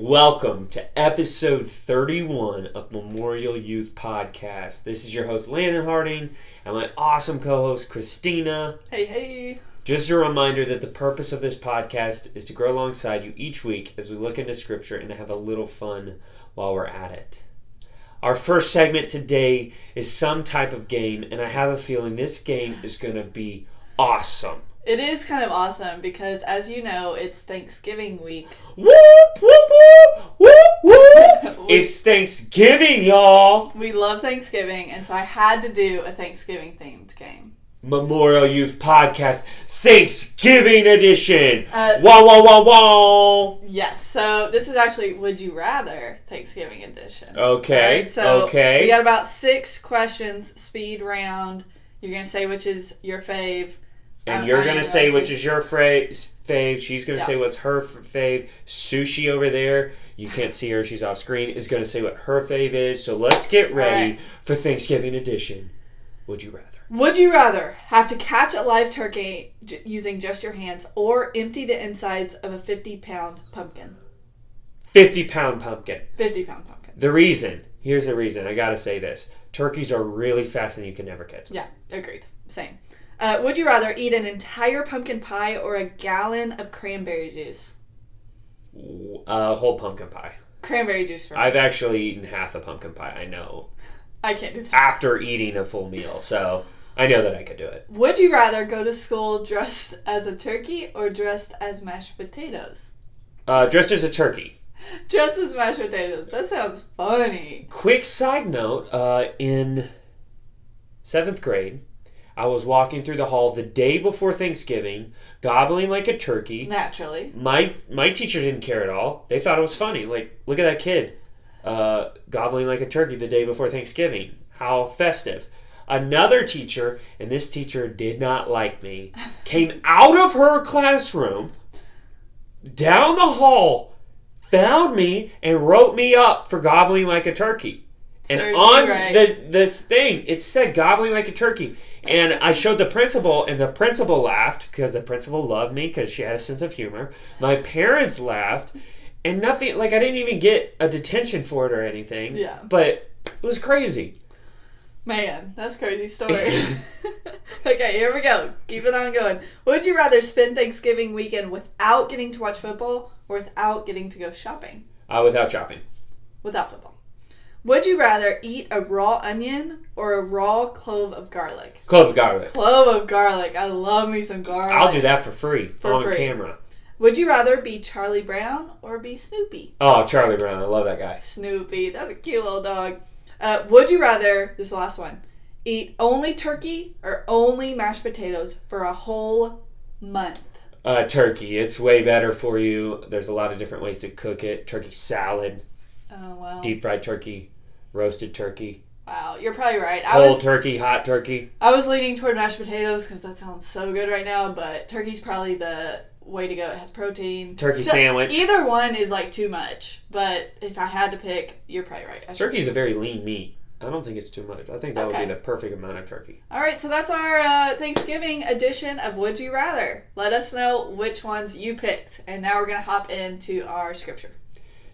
Welcome to episode 31 of Memorial Youth Podcast. This is your host, Landon Harting, and my awesome co-host, Christina. Hey. Just a reminder that the purpose of this podcast is to grow alongside you each week as we look into Scripture and to have a little fun while we're at it. Our first segment today is some type of game, and I have a feeling this game is going to be awesome. It is kind of awesome because, as you know, it's Thanksgiving week. Whoop, whoop, whoop, whoop, whoop. It's Thanksgiving, y'all. We love Thanksgiving, and so I had to do a Thanksgiving-themed game. Memorial Youth Podcast Thanksgiving Edition. Wah, wah, wah, wah. Yes, so this is actually Would You Rather Thanksgiving Edition. Okay, right, so okay. We got about 6 questions, speed round. You're going to say which is your fave. And you're going to say which is your fave. She's going to say what's her fave. Sushi over there, you can't see her, she's off screen, is going to say what her fave is. So let's get ready for Thanksgiving edition. Would you rather? Would you rather have to catch a live turkey using just your hands or empty the insides of a 50-pound pumpkin? 50-pound pumpkin. 50-pound pumpkin. Here's the reason. I got to say this. Turkeys are really fast and you can never catch them. Yeah, agreed. Same. Would you rather eat an entire pumpkin pie or a gallon of cranberry juice? Whole pumpkin pie. Cranberry juice for me. I've actually eaten half a pumpkin pie. I know. I can't do that. After eating a full meal, so I know that I could do it. Would you rather go to school dressed as a turkey or dressed as mashed potatoes? Dressed as a turkey. Dressed as mashed potatoes. That sounds funny. Quick side note, in 7th grade, I was walking through the hall the day before Thanksgiving, gobbling like a turkey. Naturally. My teacher didn't care at all. They thought it was funny. Like, look at that kid gobbling like a turkey the day before Thanksgiving. How festive. Another teacher, and this teacher did not like me, came out of her classroom, down the hall, found me, and wrote me up for gobbling like a turkey. And on this thing, it said gobbling like a turkey. And I showed the principal, and the principal laughed because the principal loved me because she had a sense of humor. My parents laughed, and nothing, like I didn't even get a detention for it or anything. Yeah. But it was crazy. Man, that's a crazy story. Okay, here we go. Keep it on going. Would you rather spend Thanksgiving weekend without getting to watch football or without getting to go shopping? Without shopping. Without football. Would you rather eat a raw onion or a raw clove of garlic? Clove of garlic. Clove of garlic. I love me some garlic. I'll do that for free on camera. Would you rather be Charlie Brown or be Snoopy? Oh, Charlie Brown. I love that guy. Snoopy. That's a cute little dog. Would you rather, this is the last one, eat only turkey or only mashed potatoes for a whole month? Turkey. It's way better for you. There's a lot of different ways to cook it. Turkey salad. Oh, wow. Deep fried turkey. Roasted turkey. Wow, you're probably right. Cold turkey, hot turkey. I was leaning toward mashed potatoes because that sounds so good right now, but turkey's probably the way to go. It has protein. Turkey sandwich. Either one is like too much, but if I had to pick, you're probably right. Turkey's a very lean meat. I don't think it's too much. I think that would be the perfect amount of turkey. All right, so that's our Thanksgiving edition of Would You Rather. Let us know which ones you picked. And now we're going to hop into our scripture.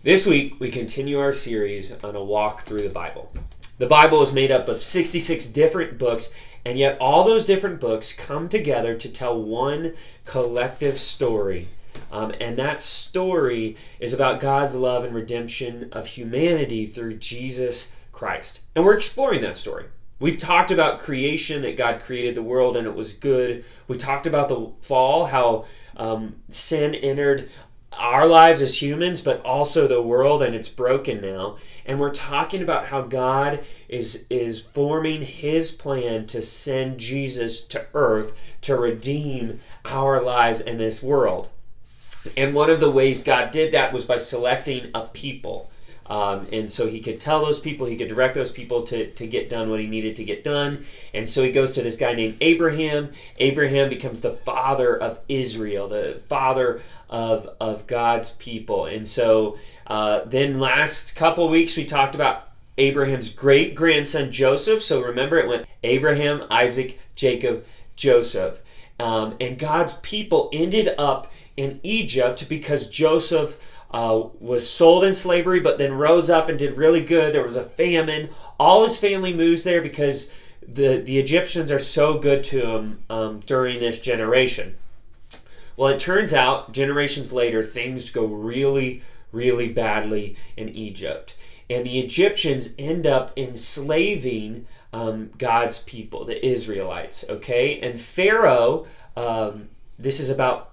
This week, we continue our series on a walk through the Bible. The Bible is made up of 66 different books, and yet all those different books come together to tell one collective story. And that story is about God's love and redemption of humanity through Jesus Christ. And we're exploring that story. We've talked about creation, that God created the world and it was good. We talked about the fall, how sin entered our lives as humans, but also the world, and it's broken now. And we're talking about how God is forming his plan to send Jesus to earth to redeem our lives in this world. And one of the ways God did that was by selecting a people. And so he could tell those people, he could direct those people to get done what he needed to get done. And so he goes to this guy named Abraham. Abraham becomes the father of Israel, the father of God's people. And so then last couple weeks we talked about Abraham's great-grandson Joseph. So remember, it went Abraham, Isaac, Jacob, Joseph. And God's people ended up in Egypt because Joseph was sold in slavery, but then rose up and did really good. There was a famine. All his family moves there because the Egyptians are so good to him during this generation. Well, it turns out, generations later, things go really, really badly in Egypt. And the Egyptians end up enslaving God's people, the Israelites, okay? And Pharaoh, this is about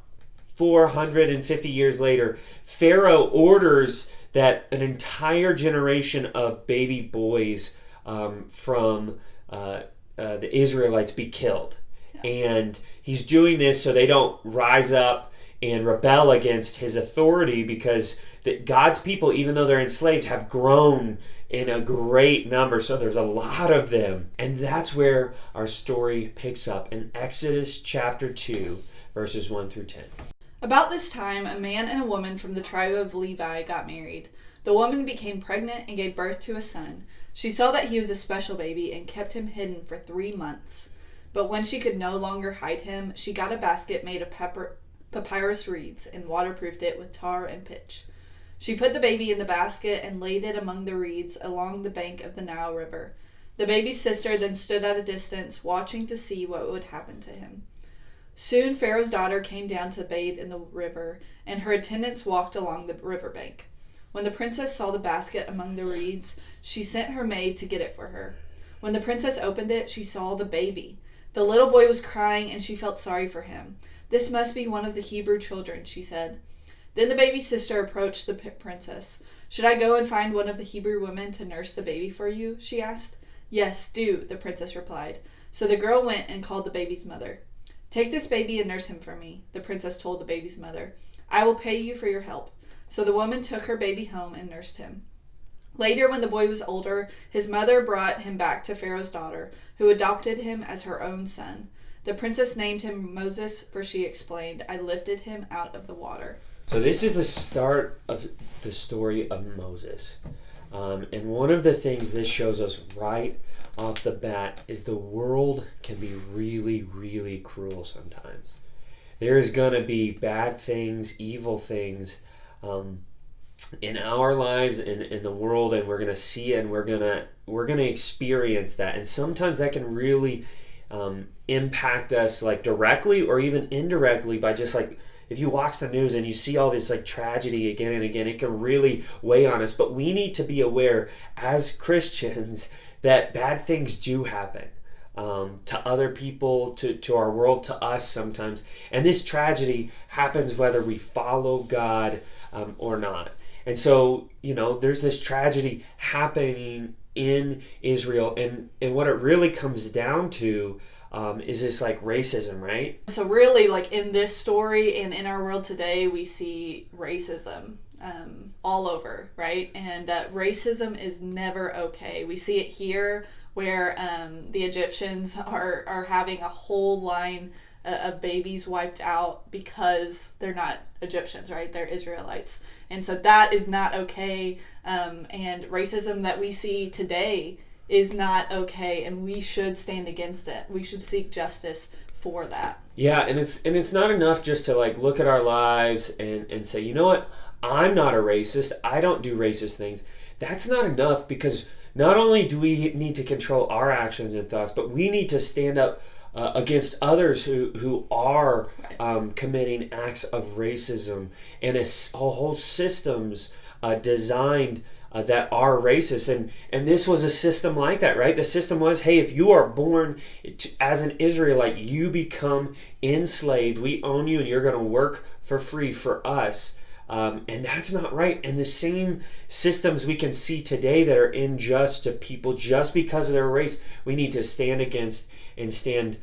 450 years later, Pharaoh orders that an entire generation of baby boys from the Israelites be killed. And he's doing this so they don't rise up and rebel against his authority, because God's people, even though they're enslaved, have grown in a great number. So there's a lot of them. And that's where our story picks up in Exodus chapter 2, verses 1 through 10. About this time, a man and a woman from the tribe of Levi got married. The woman became pregnant and gave birth to a son. She saw that he was a special baby and kept him hidden for 3 months. But when she could no longer hide him, she got a basket made of papyrus reeds and waterproofed it with tar and pitch. She put the baby in the basket and laid it among the reeds along the bank of the Nile River. The baby's sister then stood at a distance, watching to see what would happen to him. Soon Pharaoh's daughter came down to bathe in the river, and her attendants walked along the riverbank. When the princess saw the basket among the reeds, she sent her maid to get it for her. When the princess opened it, she saw the baby. The little boy was crying, and she felt sorry for him. "This must be one of the Hebrew children," she said. Then the baby's sister approached the princess. "Should I go and find one of the Hebrew women to nurse the baby for you?" she asked. "Yes, do," the princess replied. So the girl went and called the baby's mother. "Take this baby and nurse him for me," the princess told the baby's mother. "I will pay you for your help." So the woman took her baby home and nursed him. Later, when the boy was older, his mother brought him back to Pharaoh's daughter, who adopted him as her own son. The princess named him Moses, for she explained, "I lifted him out of the water." So this is the start of the story of Moses. And one of the things this shows us right off the bat is the world can be really, really cruel sometimes. There is going to be bad things, evil things in our lives and in the world, and we're going to see it, and we're going to experience that. And sometimes that can really impact us, like directly or even indirectly, by just like, if you watch the news and you see all this like tragedy again and again, it can really weigh on us. But we need to be aware as Christians that bad things do happen to other people, to our world, to us sometimes. And this tragedy happens whether we follow God or not. And so, there's this tragedy happening in Israel. And what it really comes down to is this like racism, right? So really, like in this story and in our world today, we see racism all over, right? And racism is never okay. We see it here where the Egyptians are having a whole line of babies wiped out because they're not Egyptians, right? They're Israelites. And so that is not okay. And racism that we see today is not okay, and we should stand against it. We should seek justice for that. Yeah, and it's not enough just to like look at our lives and say, you know what, I'm not a racist, I don't do racist things. That's not enough, because not only do we need to control our actions and thoughts, but we need to stand up against others who are committing acts of racism, and a whole systems designed that are racist. And this was a system like that, right? The system was, hey, if you are born as an Israelite, you become enslaved. We own you, and you're going to work for free for us. And that's not right. And the same systems we can see today that are unjust to people just because of their race, we need to stand against and stand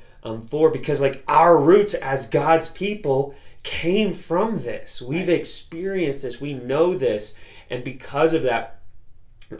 for, because like our roots as God's people came from this. We've experienced this. We know this. And because of that,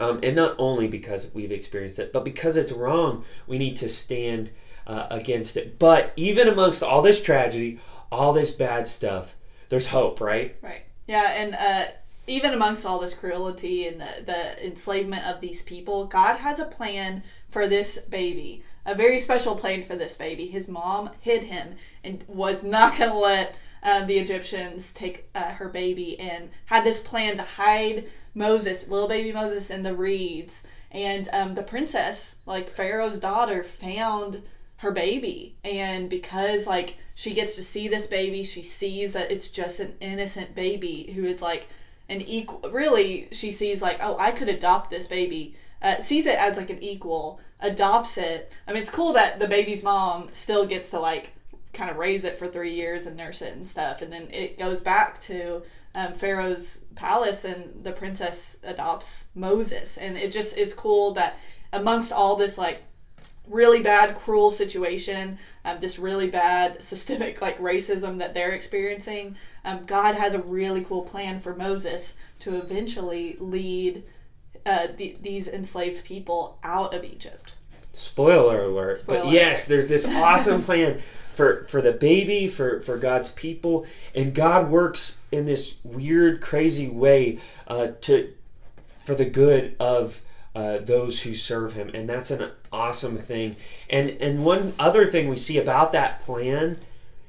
and not only because we've experienced it, but because it's wrong, we need to stand against it. But even amongst all this tragedy, all this bad stuff, there's hope, right? Right. Yeah, and even amongst all this cruelty and the enslavement of these people, God has a plan for this baby. A very special plan for this baby. His mom hid him and was not going to let the Egyptians take her baby and had this plan to hide Moses, little baby Moses, in the reeds. And the princess, like Pharaoh's daughter, found her baby. And because like she gets to see this baby, she sees that it's just an innocent baby who is like an equal. Really, she sees like, oh, I could adopt this baby. Sees it as like an equal, adopts it. I mean, it's cool that the baby's mom still gets to like kind of raise it for 3 years and nurse it and stuff. And then it goes back to Pharaoh's palace, and the princess adopts Moses. And it just is cool that amongst all this like really bad, cruel situation, this really bad systemic like racism that they're experiencing, God has a really cool plan for Moses to eventually lead these enslaved people out of Egypt. Spoiler alert. But yes, there's this awesome plan for the baby, for God's people, and God works in this weird, crazy way for the good of those who serve him, and that's an awesome thing. And one other thing we see about that plan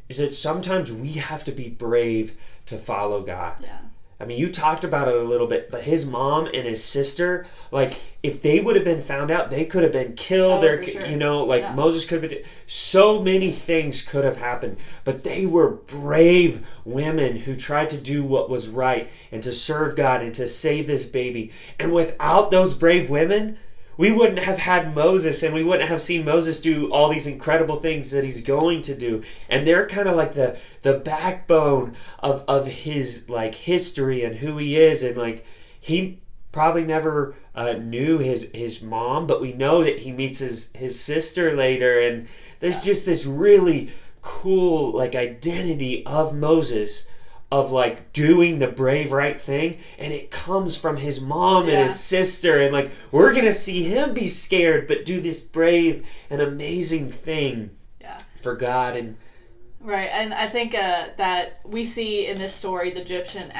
is that sometimes we have to be brave to follow God. Yeah. I mean, you talked about it a little bit, but his mom and his sister, like, if they would have been found out, they could have been killed. For sure. You know, like, yeah. Moses could have been... So many things could have happened, but they were brave women who tried to do what was right and to serve God and to save this baby. And without those brave women, we wouldn't have had Moses, and we wouldn't have seen Moses do all these incredible things that he's going to do. And they're kind of like the backbone of his like history and who he is. And like he probably never knew his mom, but we know that he meets his sister later. And there's just this really cool like identity of Moses, of like doing the brave right thing, and it comes from his mom and his sister, and like we're gonna see him be scared but do this brave and amazing thing for God. And right, and I think that we see in this story the Egyptians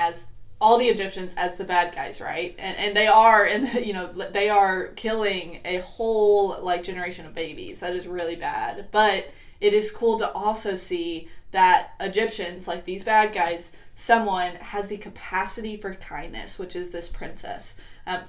as the bad guys, right? And they are, and you know, they are killing a whole like generation of babies. That is really bad. But it is cool to also see that Egyptians, like these bad guys, someone has the capacity for kindness, which is this princess,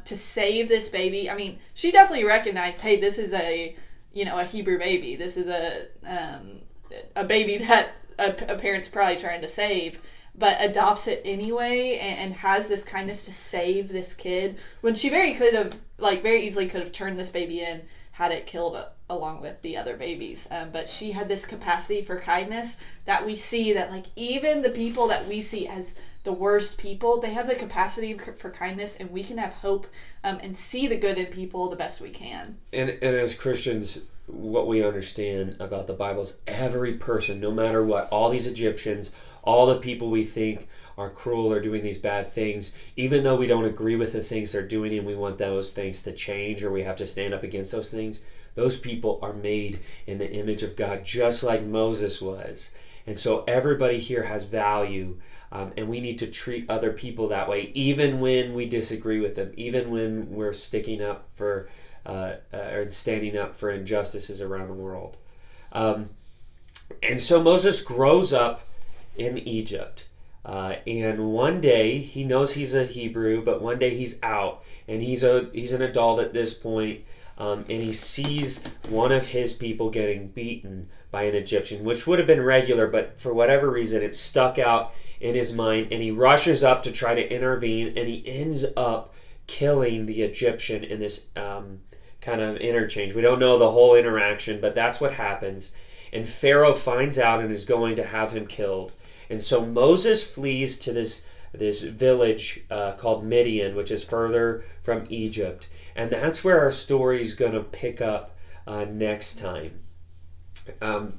to save this baby. I mean, she definitely recognized, hey, this is a Hebrew baby. This is a baby that a parent's probably trying to save, but adopts it anyway and has this kindness to save this kid when she very easily could have turned this baby in, had it killed along with the other babies. But she had this capacity for kindness that we see that like even the people that we see as the worst people, they have the capacity for kindness, and we can have hope and see the good in people the best we can. And as Christians, what we understand about the Bible is every person, no matter what, all these Egyptians, all the people we think are cruel or doing these bad things, even though we don't agree with the things they're doing and we want those things to change or we have to stand up against those things, those people are made in the image of God, just like Moses was. And so everybody here has value, and we need to treat other people that way, even when we disagree with them, even when we're sticking up for or standing up for injustices around the world. And so Moses grows up in Egypt. And one day he knows he's a Hebrew, but one day he's out, and he's an adult at this point. And he sees one of his people getting beaten by an Egyptian, which would have been regular, but for whatever reason it stuck out in his mind, and he rushes up to try to intervene, and he ends up killing the Egyptian in this kind of interchange. We don't know the whole interaction, but that's what happens. And Pharaoh finds out and is going to have him killed. And so Moses flees to this village called Midian, which is further from Egypt. And that's where our story is going to pick up next time.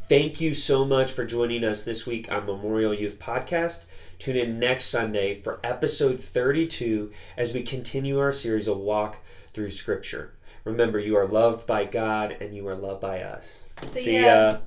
Thank you so much for joining us this week on Memorial Youth Podcast. Tune in next Sunday for episode 32 as we continue our series of Walk Through Scripture. Remember, you are loved by God and you are loved by us. See ya.